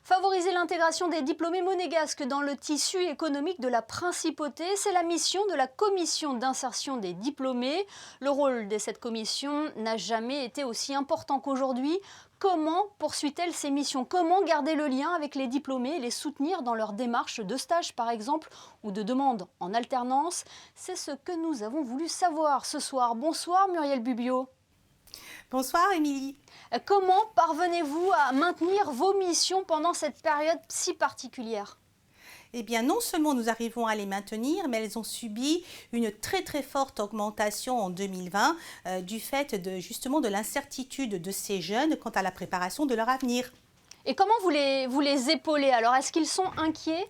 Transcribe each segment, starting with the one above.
Favoriser l'intégration des diplômés monégasques dans le tissu économique de la principauté, c'est la mission de la commission d'insertion des diplômés. Le rôle de cette commission n'a jamais été aussi important qu'aujourd'hui. Comment poursuit-elle ses missions? Comment garder le lien avec les diplômés et les soutenir dans leur démarche de stage par exemple ou de demande en alternance? C'est ce que nous avons voulu savoir ce soir. Bonsoir Muriel Bubio. Bonsoir Émilie. Comment parvenez-vous à maintenir vos missions pendant cette période si particulière? Eh bien, non seulement nous arrivons à les maintenir, mais elles ont subi une très forte augmentation en 2020 du fait justement de l'incertitude de ces jeunes quant à la préparation de leur avenir. Et comment vous les épaulez alors? Est-ce qu'ils sont inquiets?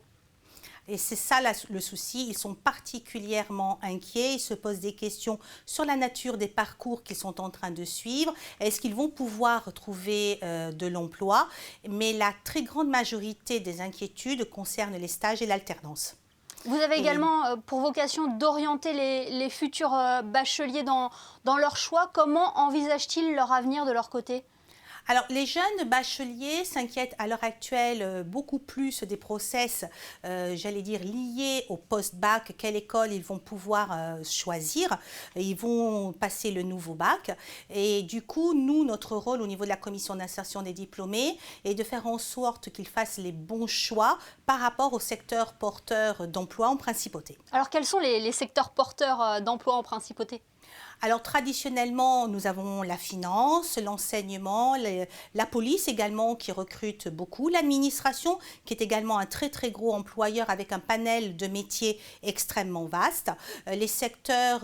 Et c'est ça le souci, ils sont particulièrement inquiets, ils se posent des questions sur la nature des parcours qu'ils sont en train de suivre, est-ce qu'ils vont pouvoir trouver de l'emploi, mais la très grande majorité des inquiétudes concernent les stages et l'alternance. Vous avez également pour vocation d'orienter les futurs bacheliers dans leur choix. Comment envisagent-ils leur avenir de leur côté? Alors, les jeunes bacheliers s'inquiètent à l'heure actuelle beaucoup plus des process, j'allais dire, liés au post-bac, quelle école ils vont pouvoir choisir. Ils vont passer le nouveau bac. Et du coup, nous, notre rôle au niveau de la commission d'insertion des diplômés est de faire en sorte qu'ils fassent les bons choix par rapport au secteur porteur d'emploi en principauté. Alors, quels sont les secteurs porteurs d'emploi en principauté? Alors traditionnellement, nous avons la finance, l'enseignement, la police également qui recrute beaucoup, l'administration qui est également un très gros employeur avec un panel de métiers extrêmement vaste, les secteurs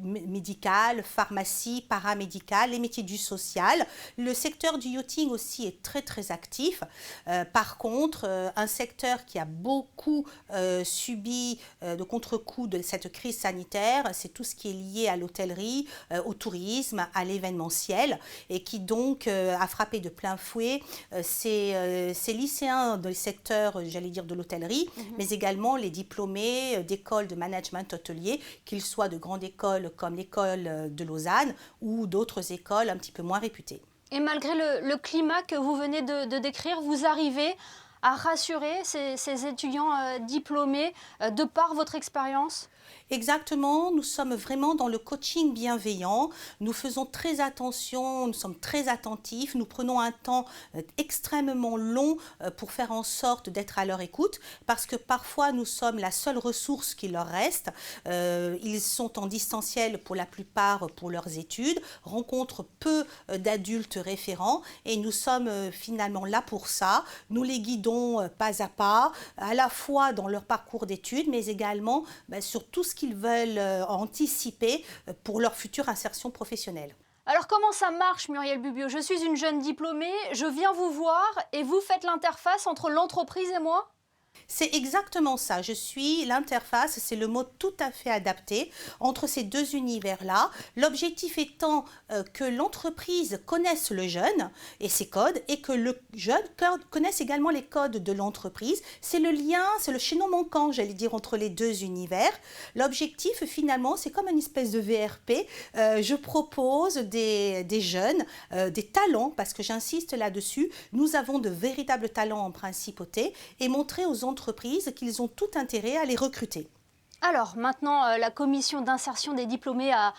médical, pharmacie, paramédical, les métiers du social. Le secteur du yachting aussi est très actif. Par contre, un secteur qui a beaucoup subi de contre-coup de cette crise sanitaire, c'est tout ce qui est lié à l'hôtellerie, au tourisme, à l'événementiel et qui donc a frappé de plein fouet ces lycéens du secteur, j'allais dire, de l'hôtellerie, mais également les diplômés d'écoles de management hôtelier, qu'ils soient de grandes écoles comme l'école de Lausanne ou d'autres écoles un petit peu moins réputées. Et malgré le climat que vous venez de décrire, vous arrivez à rassurer ces étudiants diplômés de par votre expérience? Exactement, nous sommes vraiment dans le coaching bienveillant, nous faisons très attention, nous sommes très attentifs, nous prenons un temps extrêmement long pour faire en sorte d'être à leur écoute, parce que parfois nous sommes la seule ressource qui leur reste. Ils sont en distanciel pour la plupart pour leurs études, rencontrent peu d'adultes référents et nous sommes finalement là pour ça. Nous les guidons pas à la fois dans leur parcours d'études, mais également sur tout ce qu'ils veulent anticiper pour leur future insertion professionnelle. Alors comment ça marche, Muriel Bubio? Je suis une jeune diplômée, je viens vous voir et vous faites l'interface entre l'entreprise et moi? C'est exactement ça, je suis l'interface, c'est le mot tout à fait adapté entre ces deux univers-là. L'objectif étant que l'entreprise connaisse le jeune et ses codes et que le jeune connaisse également les codes de l'entreprise. C'est le lien, c'est le chaînon manquant, j'allais dire, entre les deux univers. L'objectif finalement, c'est comme une espèce de VRP. Je propose des jeunes, des talents, parce que j'insiste là-dessus, nous avons de véritables talents en principauté et montrer aux entreprises qu'ils ont tout intérêt à les recruter. Alors maintenant, la commission d'insertion des diplômés a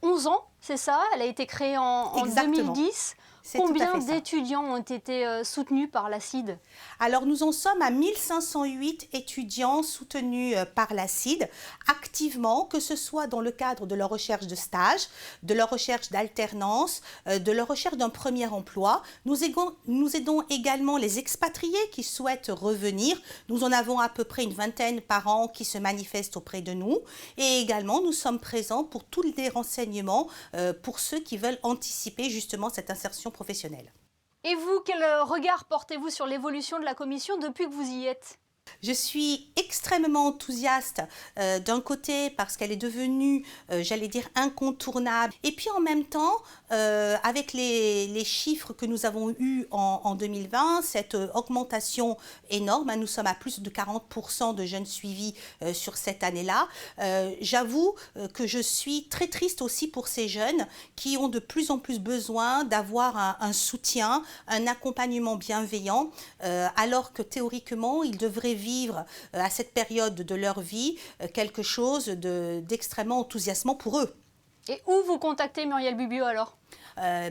11 ans, c'est ça? Elle a été créée en 2010. Combien d'étudiants ont été soutenus par la CID? Alors nous en sommes à 1508 étudiants soutenus par la CID activement, que ce soit dans le cadre de leur recherche de stage, de leur recherche d'alternance, de leur recherche d'un premier emploi. Nous aidons également les expatriés qui souhaitent revenir. Nous en avons à peu près une vingtaine par an qui se manifestent auprès de nous. Et également, nous sommes présents pour tous les renseignements pour ceux qui veulent anticiper justement cette insertion professionnelle. Et vous, quel regard portez-vous sur l'évolution de la commission depuis que vous y êtes? Je suis extrêmement enthousiaste d'un côté parce qu'elle est devenue, j'allais dire, incontournable. Et puis en même temps, avec les chiffres que nous avons eus en 2020, cette augmentation énorme, nous sommes à plus de 40% de jeunes suivis sur cette année-là. J'avoue que je suis très triste aussi pour ces jeunes qui ont de plus en plus besoin d'avoir un soutien, un accompagnement bienveillant, alors que théoriquement, ils devraient vivre à cette période de leur vie quelque chose d'extrêmement enthousiasmant pour eux. Et où vous contactez Muriel Bubio alors?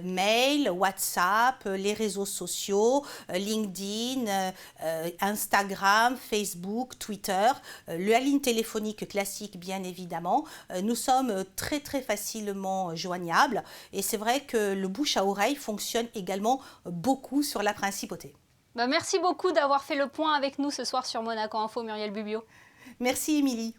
Mail, WhatsApp, les réseaux sociaux, LinkedIn, Instagram, Facebook, Twitter, la ligne téléphonique classique bien évidemment. Nous sommes très très facilement joignables et c'est vrai que le bouche à oreille fonctionne également beaucoup sur la principauté. Merci beaucoup d'avoir fait le point avec nous ce soir sur Monaco Info, Muriel Bubio. Merci Émilie.